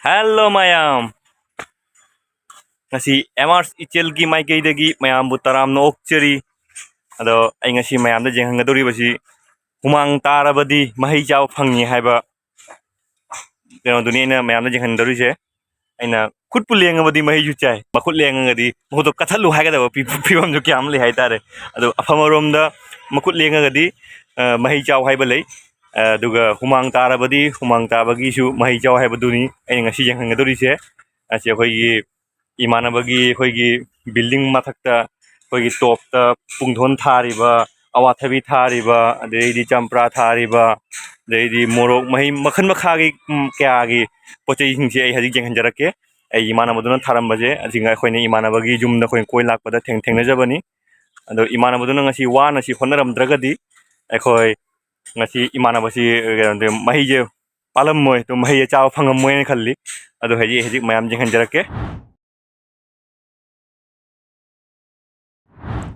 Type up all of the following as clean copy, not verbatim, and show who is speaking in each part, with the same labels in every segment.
Speaker 1: Hello mayam. Ngasi Emars Ichelgi Maikaidagi mayambu taramno okcheri. Ado ai ngasi mayamda jenghangadori basi humang tarabadi mahi jaw phangni haiba keno dunina mayamda jenghangadori je aina khutpu lengabadi mahi ju chai makhut lengangadi moto kathalu haigada pibam jo kyam le haitare ado afamarom da makhut lengagadi mahi jaw haiba lei aduga humang tarabadi humang tabagi su mahi jaw haiba duni ai ngasi jenghangadori je asi khoi इमानबगी खोगी building मथक्ता खोगी टॉपता पुंगधोन थारिबा अवाथबी थारिबा अदेदी चंप्रा थारिबा अदेदी मोरोक मही मखन मखागी क्यागी पोचई हिंसे आई हजि जेंहंजरके आई इमानबदुना थारमबजे अजिंगा खोइने इमानबगी जुमना खोइन कोइ लाकपदा थेंगनेजबनी अदो इमानबदुना ngasi वाना सि होनरमद्रगदी अखोय ngasi इमानबसी महीजे पालममोय तो मही चाव फंगममोय खल्ली अदो हजि हजि मयाम जेंहंजरके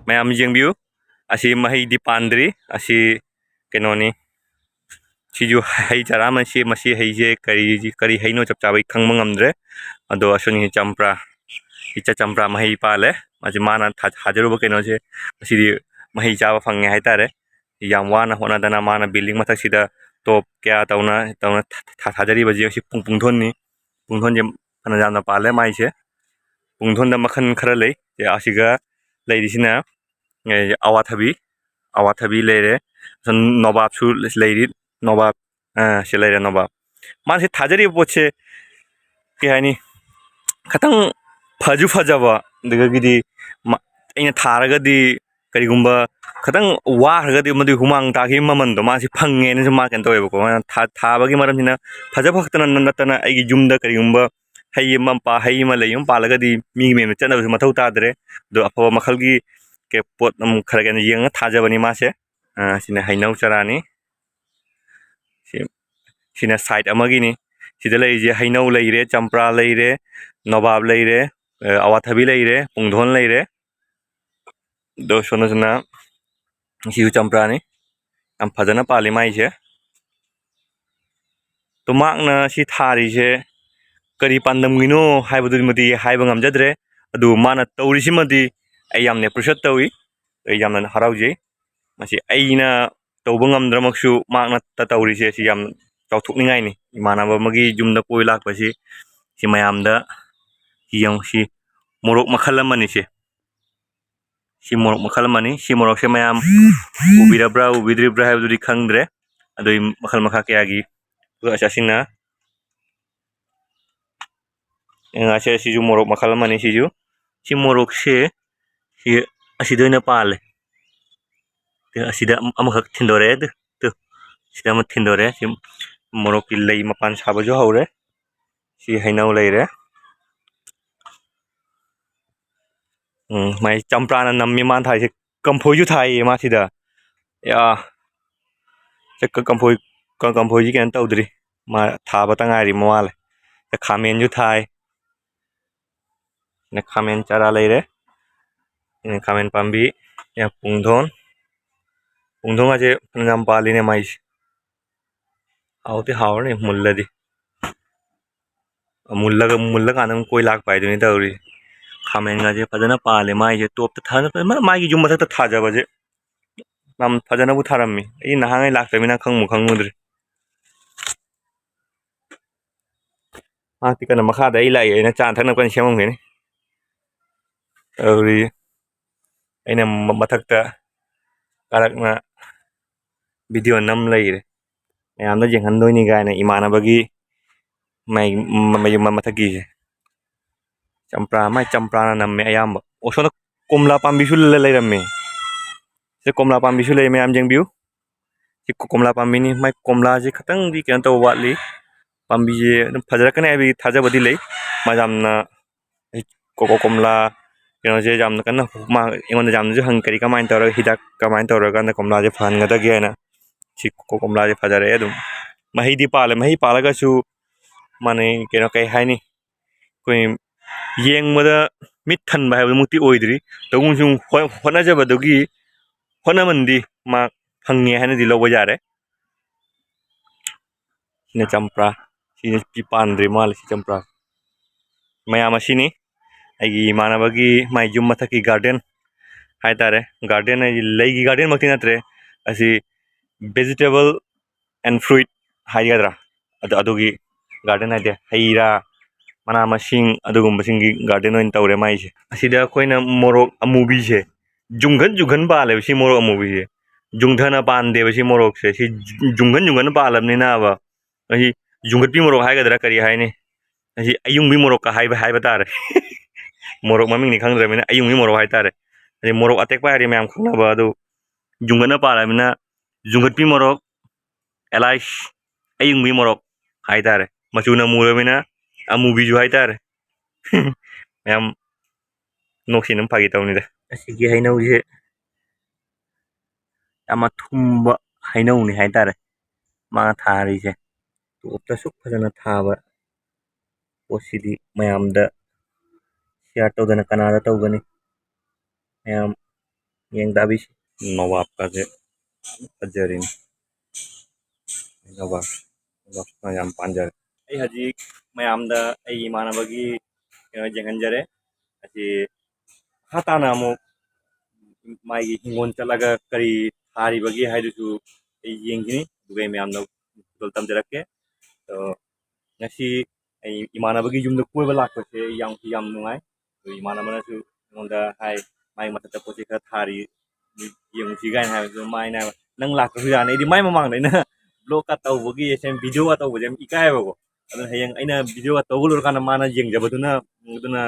Speaker 1: mayam jengbiu asi mahi di pandri asi kenoni siju hai jara masi hai je kari hai no chap chabai khang mangamdre ado asoni champra icha champra mahi pale maji mana hajaru bo keno je asi di mahi chawa phangne hai tare yam wana hona dana mana building mathak sida top kya tauna hajari baji asi pungthon ni pungthon je phana jamna pale mai se pungthon da makhan khara lei asiga leidisina awathbi leire nobab su leiri nobab se leire nobab manse thajari poche ke hani khatang phaju phajaba degagidi aina tharagadi karigumba khatang wa haragadi madu humang taki maman do masi phange ne ma kan toyebo ko thabagi maram hina phaja bhaktana natana aigi jumda karigumba hai mampa hai ma leyum palagadi mi me chana mathau tadre do afa makhalgi ke pot khara gan yeng thajabani mase sina hainau charani sina side amagi ni sida lei je hainau leire champra leire nobab leire awathabi leire pungdhon leire do sono jana siu champra ni am phajana pali mai je to makna si thari je kari pandam gino haibadu madi haiba ngamjadre adu mana tawrisi madi ayamne prasat tawi ayamna harauje masi aina tawba ngamdramaksu makna tawrise si yam chawthukningai ni imanaba magi jumda koi lakpasi si mayamda hiyang si morok makhal amani se si morok makhal amani si morok se mayam ubidribra haibduri khangdre adoi makhal makha kyagi asasina ngase siju morok makhal amani siju si morok se si asidoina pale asida amakhak thindore tu sida ma thindore si morok lei mapan sabajo haure si hainau leire mai champrana nammi man thai se kamphoi ju thai ma sida ya se kamphoi ji ken tawdri ma thaba ta ngari mawale khamen ju thai ne khamen chara leire ne khamen pambi ya pungdhon aje ngam pali ne mais auti haurne mulla kanam koi lak pai duni tawri khamen ngaje fajana pale mai je top ta thana mai gi jum mathak ta thaja baje nam fajana bu tharammi ei nahangai laktamina khangmudri ti kana makha da ilai ina chan thakna kan semam ngeni tawri aina mathakta karakna video nam leire mayamda jenghandoini gaina imanabagi mai mathaki je champra na namme ayamba osona komla pambisul leiramme se komla pambisul le mayam jengbiu si komla pambini mai komla je khatang di kan to watli pambi je phajra kan ai thaja badi lei majamna komla keno je jamna kan ma engon jamna je hang kari kamain tor hidak kamain tor kan komla je phan ngada ge na si komla je phajare adum mahi di pale mahi palaga su mane keno kai haini koi yeng mada mit than ba mukti oidri tawung sung hona jaba dogi hona mandi ma phangye hana di lobo jare ne champra ꯁꯤ ꯄꯥꯟꯗ꯭ꯔꯤ ꯃꯥꯜꯂꯦ ꯁꯤ ꯆꯝꯄ꯭ꯔꯥ ꯃꯌꯥꯝ ꯑꯁꯤꯅꯤ ꯑꯩꯒꯤ ꯏꯃꯥꯟꯅꯕꯒꯤ ꯃꯥꯏ ꯌꯨꯝ ꯃꯊꯛꯀꯤ ꯒꯥꯔꯗꯦꯟ ꯍꯥꯏꯇꯥꯔꯦ ꯒꯥꯔꯗꯦꯟ ꯍꯥꯏꯗꯤ ꯂꯩꯒꯤ ꯒꯥꯔꯗꯦꯟ ꯃꯛꯇꯤ ꯅꯠꯇ꯭ꯔꯦ ꯑꯁꯤ ꯚꯦꯖꯤꯇꯦꯕꯜ ꯑꯦꯟ ꯐ꯭ꯔꯨꯏꯠ ꯍꯥꯏꯒꯗ꯭ꯔꯥ ꯑꯗꯨꯒꯤ ꯒꯥꯔꯗꯦꯟ ꯍꯥꯏꯗꯤ ꯍꯩ ꯔꯥ ꯃꯅꯥ ꯃꯁꯤꯡ ꯑꯗꯨꯒꯨꯝꯕꯁꯤꯡꯒꯤ ꯒꯥꯔꯗꯦꯟ ꯑꯣꯏꯅ ꯇꯧꯔꯦ ꯃꯥꯏꯁꯦ ꯑꯁꯤꯗ ꯑꯩꯈꯣꯏꯅ ꯃꯣꯔꯣꯛ ꯑꯃꯨꯕꯤꯁꯦ ꯖꯨꯡꯒꯟ ꯄꯥꯜꯂꯦꯕ ꯁꯤ ꯃꯣꯔꯣꯛ ꯑꯃꯨꯕꯤꯁꯦ ꯖꯨꯡꯊꯅ ꯄꯥꯟꯗꯦꯕ ꯁꯤ ꯃꯣꯔꯣꯛꯁꯦ ꯁꯤ ꯖꯨꯡꯒꯟ ꯄꯥꯜꯂꯕꯅꯤꯅꯕ ꯑꯁꯤ ꯖꯨꯡꯒꯠꯄꯤ ꯃꯣꯔꯣꯛ ꯍꯥꯏꯒꯗ꯭ꯔꯥ ꯀꯔꯤ ꯍꯥꯏꯅꯤ ꯑꯁꯤ ꯑꯌꯨꯡꯕꯤ ꯃꯣꯔꯣꯛꯀ ꯍꯥꯏꯕ ꯇꯥꯔꯦ ꯃꯣꯔꯣꯛ ꯃꯃꯤꯡꯅꯤ ꯈꯪꯗ꯭ꯔꯕꯅꯤꯅ ꯑꯌꯨꯡꯕꯤ ꯃꯣꯔꯣꯛ ꯍꯥꯏꯇꯥꯔꯦ ꯑꯗꯩ ꯃꯣꯔꯣꯛ ꯑꯇꯦꯛꯄ ꯍꯥꯏꯔꯗꯤ ꯃꯌꯥꯝ ꯈꯪꯅꯕ ꯑꯗꯨ ꯖꯨꯡꯒꯟꯅ ꯄꯥꯜꯂꯕꯅꯤꯅ ꯖꯨꯡꯒꯠꯄꯤ ꯃꯣꯔꯣꯛ ꯑꯦꯂꯥꯏꯁ ꯑꯌꯨꯡꯕꯤ ꯃꯣꯔꯣꯛ ꯍꯥꯏꯇꯥꯔꯦ ꯃꯆꯨꯅ ꯃꯨꯔꯕꯅꯤꯅ ꯑꯃꯨꯕꯤꯁꯨ ꯍꯥꯏꯇꯥꯔꯦ ꯃꯌꯥꯝ ꯅꯣꯛꯁꯤ ꯑꯗꯨꯝ ꯐꯥꯒꯤ ꯇꯧꯅꯤꯗ ꯑꯁꯤꯒꯤ ꯍꯩꯅꯧꯁꯦ ꯌꯥꯝꯅ ꯊꯨꯝꯕ ꯍꯩꯅꯧꯅꯤ ꯍꯥꯏꯇꯥꯔꯦ ꯃꯥꯅ ꯊꯥꯔꯤꯁꯦ ꯇꯣꯞꯇ ꯁꯨꯛ ꯐꯖꯅ ꯊꯥꯕ ꯄꯣꯠꯁꯤꯗꯤ ꯃꯌꯥꯝꯗ ꯁꯤꯌꯥꯔ ꯇꯧꯗꯅ ꯀꯅꯥꯗ ꯇꯧꯒꯅꯤ ꯃꯌꯥꯝ ꯌꯦꯡ ꯇꯥꯕꯤꯁꯤ ꯅꯋꯥꯞꯀꯁꯦ ꯐꯖꯔꯤꯅꯤ ꯅꯋꯥꯞꯅ ꯌꯥꯝ ꯄꯥꯟꯖꯔꯦ ꯑꯩ ꯍꯧꯖꯤꯛ ꯃꯌꯥꯝꯗ ꯑꯩꯒꯤ ꯏꯃꯥꯟꯅꯕꯒꯤ ꯀꯩꯅꯣ ꯌꯦꯡꯍꯟꯖꯔꯦ ꯑꯁꯤ ꯃꯈꯥ ꯇꯥꯅ ꯑꯃꯨꯛ ꯃꯥꯒꯤ ꯍꯤꯡꯒꯣꯜ ꯆꯠꯂꯒ ꯀꯔꯤ ꯊꯥꯔꯤꯕꯒꯦ ꯍꯥꯏꯗꯨꯁꯨ ꯑꯩ ꯌꯦꯡꯈꯤꯅꯤ ꯑꯗꯨꯒ ꯑꯩ ꯃꯌꯥꯝꯅ ꯈꯨꯗꯣꯜ ꯇꯝꯖꯔꯛꯀꯦ ꯑꯗꯣ ꯉꯁꯤ ꯑꯩ ꯏꯃꯥꯟꯅꯕꯒꯤ ꯌꯨꯝꯗ ꯀꯣꯏꯕ ꯂꯥꯛꯄꯁꯦ ꯌꯥꯝ ꯅꯨꯡꯉꯥꯏ ꯑꯗꯨ ꯏꯃꯥꯟꯅꯕꯅꯁꯨ ꯑꯩꯉꯣꯟꯗ ꯍꯥꯏ ꯃꯥꯒꯤ ꯃꯊꯛꯇ ꯄꯣꯠ ꯆꯩ ꯈꯔ ꯊꯥꯔꯤ ꯌꯦꯡꯉꯨꯁꯤ ꯀꯥꯏꯅ ꯍꯥꯏꯕꯗꯨ ꯃꯥꯏꯅ ꯅꯪ ꯂꯥꯛꯇ꯭ꯔꯁꯨ ꯌꯥꯅꯤ ꯑꯩꯗꯤ ꯃꯥꯏ ꯃꯃꯥꯡꯗ ꯑꯩꯅ ꯕ꯭ꯂꯣꯛꯀ ꯇꯧꯕꯒꯤ ꯁꯦꯝ ꯚꯤꯗꯤꯑꯣꯒ ꯇꯧꯕꯁꯦ ꯌꯥꯝ ꯏꯀꯥꯏꯌꯦꯕꯀꯣ ꯑꯗꯨꯅ ꯍꯌꯦꯡ ꯑꯩꯅ ꯚꯤꯗꯤꯑꯣꯒ ꯇꯧꯕ ꯂꯣꯏꯔꯀꯥꯟꯗ ꯃꯥꯅ ꯌꯦꯡꯖꯕꯗꯨꯅ ꯑꯗꯨꯅ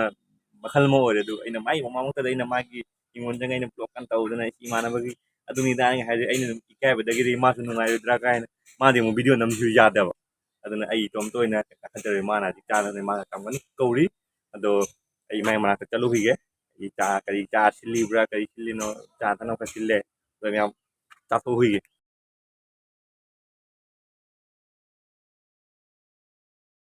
Speaker 1: ꯃꯈꯜ ꯑꯃ ꯑꯣꯏꯔꯦ ꯑꯗꯨ ꯑꯩꯅ ꯃꯥꯒꯤ ꯃꯃꯥꯡꯃꯛꯇꯗ ꯑꯩꯅ ꯃꯥꯒꯤ ꯍꯤꯡꯒꯣꯜꯗꯒ ꯑꯩꯅ ꯕ꯭ꯂꯣꯛꯀ ꯇꯧꯗꯅ ꯏꯃꯥꯟꯅꯕꯒꯤ ꯑꯗꯨꯅꯤꯗ ꯑꯩꯅ ꯍꯥꯏꯗꯤ ꯑꯩꯅ ꯑꯗꯨꯝ ꯏꯀꯥꯏꯕꯗꯒꯤꯗꯤ ꯃꯥꯁꯨ ꯅꯨꯡꯉꯥꯏꯔꯣꯏꯗ꯭ꯔꯥ ꯀꯥꯏꯅ ꯃꯥꯗꯤ ꯑꯃꯨꯛ ꯚꯤꯗꯤꯑꯣ ꯅꯝꯕꯁꯨ ꯌꯥꯗꯕ ꯑꯗꯨꯅ ꯑꯩ ꯏꯇꯣꯝꯇ ꯑꯣꯏꯅ ꯀꯥꯈꯠꯆꯔꯦ ꯃꯥꯅ ꯍꯧꯖꯤꯛ ꯆꯥꯗꯅ ꯃꯥꯅ ꯀꯝꯒꯅꯤ ꯀꯧꯔꯤ ꯑꯗꯣ ꯑꯩ ꯃꯥꯏ ꯃꯅꯥꯛꯇ ꯆꯠꯂꯨꯈꯤꯒꯦ ꯑꯩ ꯀꯔꯤ ꯆꯥ ꯁꯤꯜꯂꯤꯕ꯭ꯔꯥ ꯀꯔꯤ ꯁꯤꯜꯂꯤꯅꯣ ꯆꯥ ꯊꯛꯅꯕ ꯈꯔ ꯁꯤꯜꯂꯦ ꯑꯗꯨ ꯃꯌꯥꯝ ꯆꯥꯊꯣꯛꯎꯈꯤꯒꯦ